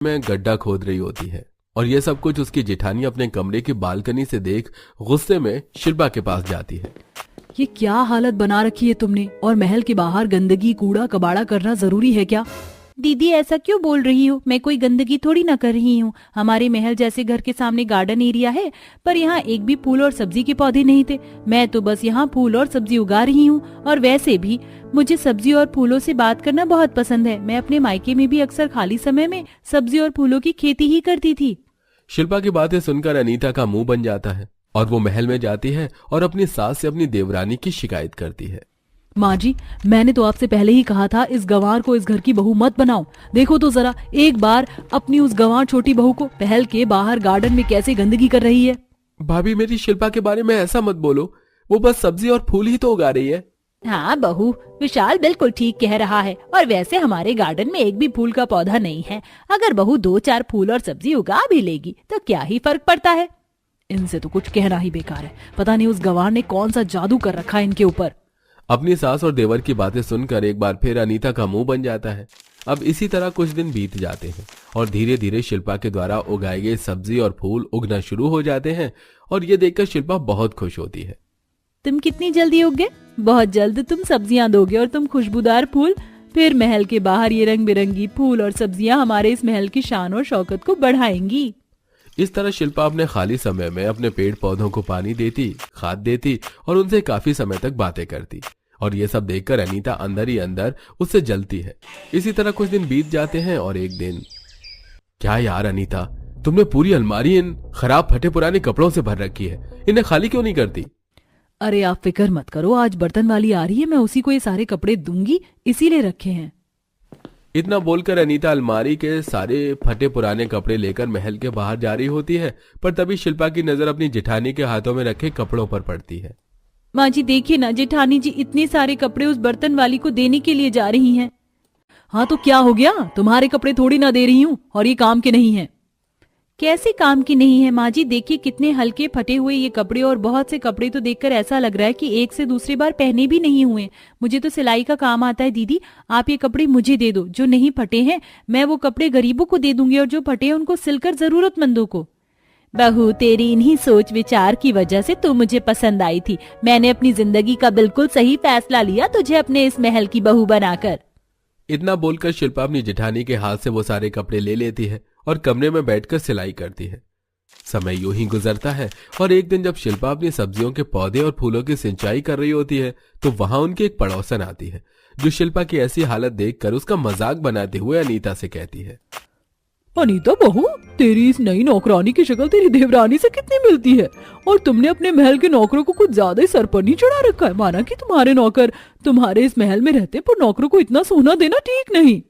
में गड्ढा खोद रही होती है और यह सब कुछ उसकी जेठानी अपने कमरे की बालकनी से देख गुस्से में शिल्पा के पास जाती है। ये क्या हालत बना रखी है तुमने, और महल के बाहर गंदगी कूड़ा कबाड़ा करना जरूरी है क्या? दीदी ऐसा क्यों बोल रही हो? मैं कोई गंदगी थोड़ी ना कर रही हूँ। हमारे महल जैसे घर के सामने गार्डन एरिया है, पर यहाँ एक भी फूल और सब्जी के पौधे नहीं थे। मैं तो बस यहाँ फूल और सब्जी उगा रही हूँ। और वैसे भी मुझे सब्जी और फूलों से बात करना बहुत पसंद है। मैं अपने मायके में भी अक्सर खाली समय में सब्जी और फूलों की खेती ही करती थी। शिल्पा की बातें सुनकर अनीता का मुंह बन जाता है और वो महल में जाती है और अपनी सास से अपनी देवरानी की शिकायत करती है। माँ जी, मैंने तो आपसे पहले ही कहा था इस गंवार को इस घर की बहू मत बनाओ। देखो तो जरा एक बार अपनी उस गंवार छोटी बहू को, महल के बाहर गार्डन में कैसे गंदगी कर रही है। भाभी मेरी शिल्पा के बारे में ऐसा मत बोलो, वो बस सब्जी और फूल ही तो उगा रही है। हाँ बहू, विशाल बिल्कुल ठीक कह रहा है। और वैसे हमारे गार्डन में एक भी फूल का पौधा नहीं है। अगर बहू 2-4 फूल और सब्जी उगा भी लेगी तो क्या ही फर्क पड़ता है। इनसे तो कुछ कहना ही बेकार है। पता नहीं उस गंवार ने कौन सा जादू कर रखा है इनके ऊपर। अपनी सास और देवर की बातें सुनकर एक बार फिर अनीता का मुंह बन जाता है। अब इसी तरह कुछ दिन बीत जाते हैं और धीरे धीरे शिल्पा के द्वारा उगाए गए सब्जी और फूल उगना शुरू हो जाते हैं और ये देखकर शिल्पा बहुत खुश होती है। तुम कितनी जल्दी उग गए। बहुत जल्द तुम सब्जियां दोगे और तुम खुशबूदार फूल। फिर महल के बाहर ये रंग बिरंगी फूल और सब्जियां हमारे इस महल की शान और शौकत को बढ़ाएंगी। इस तरह शिल्पा अपने खाली समय में अपने पेड़ पौधों को पानी देती, खाद देती और उनसे काफी समय तक बातें करती और ये सब देखकर अनीता अंदर ही अंदर उससे जलती है। इसी तरह कुछ दिन बीत जाते हैं और एक दिन, क्या यार अनीता, तुमने पूरी अलमारी इन खराब फटे पुराने कपड़ों से भर रखी है, इन्हें खाली क्यों नहीं करती? अरे आप फिक्र मत करो, आज बर्तन वाली आ रही है, मैं उसी को ये सारे कपड़े दूंगी, इसीलिए रखे हैं। इतना बोलकर अनीता अलमारी के सारे फटे पुराने कपड़े लेकर महल के बाहर जा रही होती है, पर तभी शिल्पा की नजर अपनी जेठानी के हाथों में रखे कपड़ों पर पड़ती है। माँ जी देखिए ना, जेठानी जी इतने सारे कपड़े उस बर्तन वाली को देने के लिए जा रही हैं। हाँ तो क्या हो गया, तुम्हारे कपड़े थोड़ी ना दे रही हूँ, और ये काम के नहीं है। कैसे काम की नहीं है माँ जी? देखिए कितने हल्के फटे हुए ये कपड़े, और बहुत से कपड़े तो देखकर ऐसा लग रहा है कि एक से दूसरी बार पहने भी नहीं हुए। मुझे तो सिलाई का काम आता है दीदी, आप ये कपड़े मुझे दे दो। जो नहीं फटे हैं मैं वो कपड़े गरीबों को दे दूंगी, और जो फटे हैं उनको सिलकर जरूरतमंदों को। बहू, तेरी इन्हीं सोच विचार की वजह से तू मुझे पसंद आई थी। मैंने अपनी जिंदगी का बिल्कुल सही फैसला लिया तुझे अपने इस महल की बहू बनाकर। इतना बोलकर शिल्पा अपनी जेठानी के हाथ से वो सारे कपड़े ले लेती है और कमरे में बैठकर सिलाई करती है। समय यूं ही गुजरता है और एक दिन जब शिल्पा अपनी सब्जियों के पौधे और फूलों की सिंचाई कर रही होती है तो वहां उनकी एक पड़ोसन आती है, जो शिल्पा की ऐसी हालत देखकर उसका मजाक बनाते हुए अनीता से कहती है, अनीता बहू, तेरी इस नई नौकरानी की शक्ल तेरी देवरानी से कितनी मिलती है, और तुमने अपने महल के नौकरों को कुछ ज्यादा ही सर पर नहीं चढ़ा रखा है। माना कि तुम्हारे नौकर तुम्हारे इस महल में रहते, पर नौकरों को इतना सोना देना ठीक नहीं।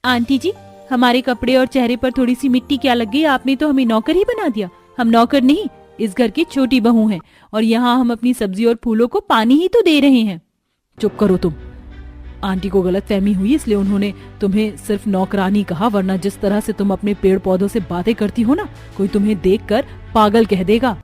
आंटी जी, हमारे कपड़े और चेहरे पर थोड़ी सी मिट्टी क्या लग गई, आपने तो हमें नौकर ही बना दिया। हम नौकर नहीं, इस घर की छोटी बहू हैं, और यहाँ हम अपनी सब्जी और फूलों को पानी ही तो दे रहे हैं। चुप करो तुम। आंटी को गलतफहमी हुई, इसलिए उन्होंने तुम्हें सिर्फ नौकरानी कहा, वरना जिस तरह से तुम अपने पेड़ पौधों से बातें करती हो ना, कोई तुम्हें देखकर पागल कह देगा।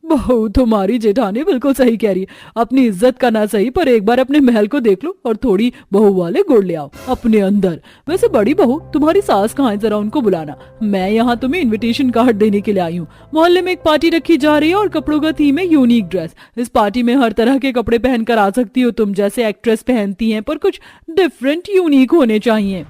बहू, तुम्हारी जेठानी बिल्कुल सही कह रही है। अपनी इज्जत का ना सही, पर एक बार अपने महल को देख लो और थोड़ी बहू वाले गुड़ ले आओ अपने अंदर। वैसे बड़ी बहू, तुम्हारी सास कहाँ है, जरा उनको बुलाना। मैं यहाँ तुम्हें इनविटेशन कार्ड देने के लिए आई हूँ। मोहल्ले में एक पार्टी रखी जा रही है और कपड़ों का थीम है यूनिक ड्रेस। इस पार्टी में हर तरह के कपड़े पहनकर आ सकती हो तुम, जैसे एक्ट्रेस पहनती है, पर कुछ डिफरेंट यूनिक होने चाहिए।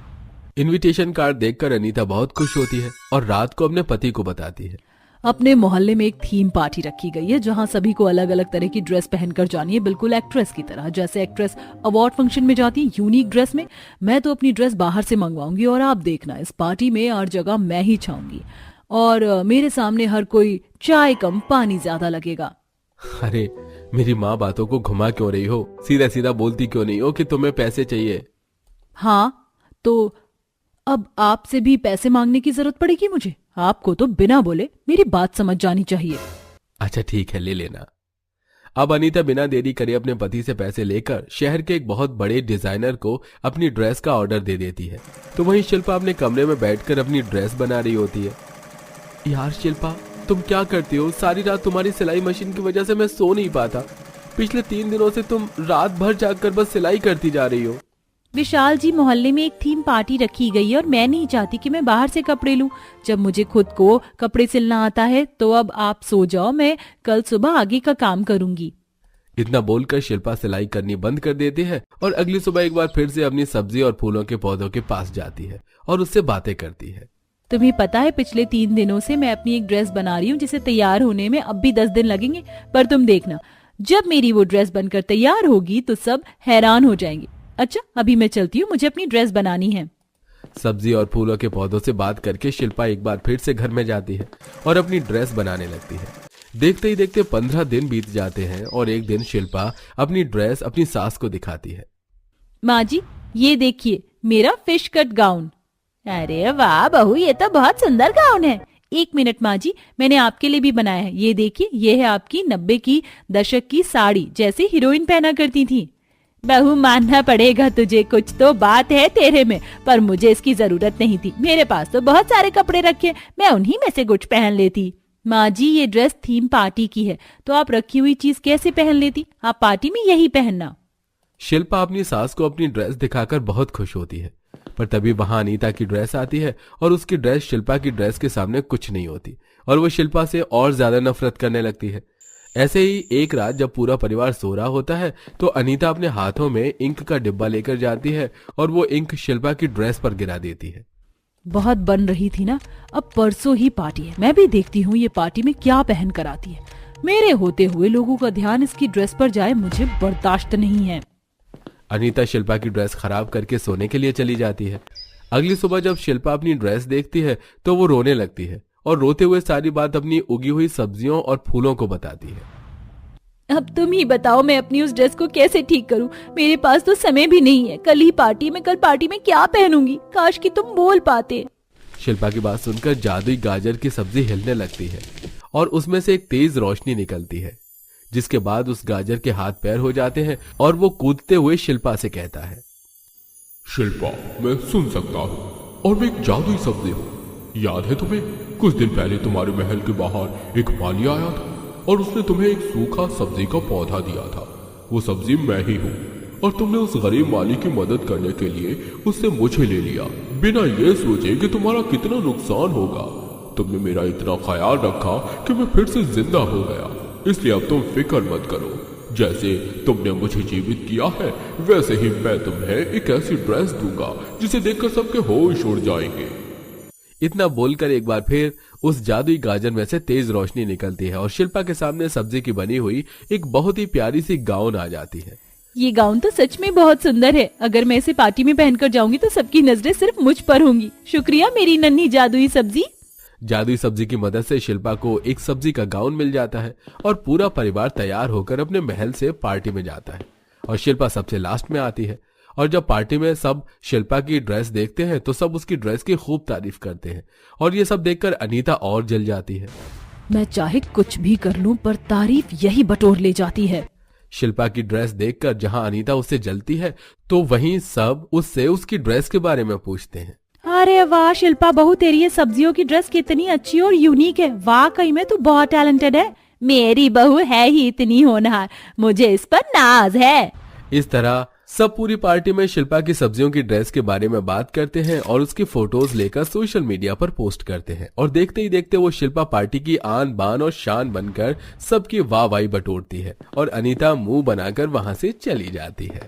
इनविटेशन कार्ड देखकर अनीता बहुत खुश होती है और रात को अपने पति को बताती है। अपने मोहल्ले में एक थीम पार्टी रखी गई है, जहां सभी को अलग अलग तरह की ड्रेस पहनकर जानी है, बिल्कुल एक्ट्रेस की तरह। जैसे एक्ट्रेस अवार्ड फंक्शन में जाती है यूनिक ड्रेस में, मैं तो अपनी ड्रेस बाहर से मंगवाऊंगी, और आप देखना इस पार्टी में हर जगह मैं ही छाऊंगी, और मेरे सामने हर कोई चाय कम पानी ज्यादा लगेगा। अरे मेरी माँ बातों को घुमा क्यों रही हो, सीधा सीधा बोलती क्यों नहीं हो कि तुम्हें पैसे चाहिए? हाँ तो अब आपसे भी पैसे मांगने की जरूरत पड़ेगी मुझे? आपको तो बिना बोले मेरी बात समझ जानी चाहिए। अच्छा ठीक है, ले लेना। अब अनीता बिना देरी करे अपने पति से पैसे लेकर शहर के एक बहुत बड़े डिजाइनर को अपनी ड्रेस का ऑर्डर दे देती है। तो वहीं शिल्पा अपने कमरे में बैठकर अपनी ड्रेस बना रही होती है। यार शिल्पा, तुम क्या करती हो? सारी रात तुम्हारी सिलाई मशीन की वजह से मैं सो नहीं पाता। पिछले 3 दिनों से तुम रात भर जागकर बस सिलाई करती जा रही हो। विशाल जी, मोहल्ले में एक थीम पार्टी रखी गई है और मैं नहीं चाहती कि मैं बाहर से कपड़े लूं। जब मुझे खुद को कपड़े सिलना आता है तो अब आप सो जाओ, मैं कल सुबह आगे का काम करूंगी। इतना बोलकर शिल्पा सिलाई करनी बंद कर देती है और अगली सुबह एक बार फिर से अपनी सब्जी और फूलों के पौधों के पास जाती है और उससे बातें करती है। तुम्हें पता है, पिछले 3 दिनों से मैं अपनी एक ड्रेस बना रही हूँ जिसे तैयार होने में अब भी 10 दिन लगेंगे, पर तुम देखना जब मेरी वो ड्रेस बनकर तैयार होगी तो सब हैरान हो जाएंगे। अच्छा, अभी मैं चलती हूँ, मुझे अपनी ड्रेस बनानी है। सब्जी और फूलों के पौधों से बात करके शिल्पा एक बार फिर से घर में जाती है और अपनी ड्रेस बनाने लगती है। देखते ही देखते 15 दिन बीत जाते हैं और एक दिन शिल्पा अपनी ड्रेस अपनी सास को दिखाती है। माँ जी, ये देखिए मेरा फिश कट गाउन। अरे वाह बहू, ये तो बहुत सुंदर गाउन है। 1 मिनट माँ जी, मैंने आपके लिए भी बनाया है। ये देखिए, ये है आपकी 90 की दशक की साड़ी, जैसे हीरोइन पहना करती थी। बहू, मानना पड़ेगा तुझे, कुछ तो बात है तेरे में, पर मुझे इसकी जरूरत नहीं थी। मेरे पास तो बहुत सारे कपड़े रखे, मैं उन्हीं में से कुछ पहन लेती। माँ जी, ये ड्रेस थीम पार्टी की है, तो आप रखी हुई चीज कैसे पहन लेती? आप पार्टी में यही पहनना। शिल्पा अपनी सास को अपनी ड्रेस दिखाकर बहुत खुश होती है, पर तभी वहां अनीता की ड्रेस आती है और उसकी ड्रेस शिल्पा की ड्रेस के सामने कुछ नहीं होती और वो शिल्पा से और ज्यादा नफरत करने लगती है। ऐसे ही एक रात जब पूरा परिवार सो रहा होता है तो अनीता अपने हाथों में इंक का डिब्बा लेकर जाती है और वो इंक शिल्पा की ड्रेस पर गिरा देती है। बहुत बन रही थी ना, अब परसों ही पार्टी है, मैं भी देखती हूँ ये पार्टी में क्या पहन कर आती है। मेरे होते हुए लोगों का ध्यान इसकी ड्रेस पर जाए, मुझे बर्दाश्त नहीं है। अनीता शिल्पा की ड्रेस खराब करके सोने के लिए चली जाती है। अगली सुबह जब शिल्पा अपनी ड्रेस देखती है तो वो रोने लगती है और रोते हुए सारी बात अपनी उगी हुई सब्जियों और फूलों को बताती है। अब तुम ही बताओ, मैं अपनी उस ड्रेस को कैसे ठीक करूं? मेरे पास तो समय भी नहीं है। कल पार्टी में क्या पहनूंगी? काश कि तुम बोल पाते। शिल्पा की बात सुनकर जादुई गाजर की सब्जी हिलने लगती है और उसमें से एक तेज रोशनी निकलती है, जिसके बाद उस गाजर के हाथ पैर हो जाते हैं और वो कूदते हुए शिल्पा से कहता है, शिल्पा, मैं सुन सकता हूँ और मैं एक जादुई सब्जी हूँ। याद है तुम्हें, कुछ दिन पहले तुम्हारे महल के बाहर एक माली आया था और उसने तुम्हें एक सूखा सब्जी का पौधा दिया था। वो सब्जी मैं ही हूँ और तुमने उस गरीब माली की मदद करने के लिए उससे मुझे ले लिया, बिना ये सोचे कि तुम्हारा कितना नुकसान होगा। तुमने मेरा इतना ख्याल रखा कि मैं फिर से जिंदा हो गया, इसलिए अब तुम फिक्र मत करो। जैसे तुमने मुझे जीवित किया है, वैसे ही मैं तुम्हें एक ऐसी ड्रेस दूंगा जिसे देखकर सबके होश उड़ जाएंगे। इतना बोलकर एक बार फिर उस जादुई गाजर में से तेज रोशनी निकलती है और शिल्पा के सामने सब्जी की बनी हुई एक बहुत ही प्यारी सी गाउन आ जाती है। ये गाउन तो सच में बहुत सुंदर है। अगर मैं इसे पार्टी में पहनकर जाऊंगी तो सबकी नजरें सिर्फ मुझ पर होंगी। शुक्रिया मेरी नन्ही जादुई सब्जी। जादुई सब्जी की मदद से शिल्पा को एक सब्जी का गाउन मिल जाता है और पूरा परिवार तैयार होकर अपने महल से पार्टी में जाता है और शिल्पा सबसे लास्ट में आती है। और जब पार्टी में सब शिल्पा की ड्रेस देखते हैं तो सब उसकी ड्रेस की खूब तारीफ करते हैं और ये सब देखकर अनीता और जल जाती है। मैं चाहे कुछ भी कर लूं, पर तारीफ यही बटोर ले जाती है। शिल्पा की ड्रेस देखकर जहां अनीता उससे जलती है तो वहीं सब उससे उसकी ड्रेस के बारे में पूछते हैं। अरे वाह शिल्पा बहू, तेरी ये सब्जियों की ड्रेस कितनी अच्छी और यूनिक है। वाकई में तू बहुत टैलेंटेड है। मेरी बहू है ही इतनी होनहार, मुझे इस पर नाज है। इस तरह सब पूरी पार्टी में शिल्पा की सब्जियों की ड्रेस के बारे में बात करते हैं और उसकी फोटोज लेकर सोशल मीडिया पर पोस्ट करते हैं और देखते ही देखते वो शिल्पा पार्टी की आन बान और शान बनकर सबकी वाहवाही बटोरती है और अनीता मुंह बनाकर वहां से चली जाती है।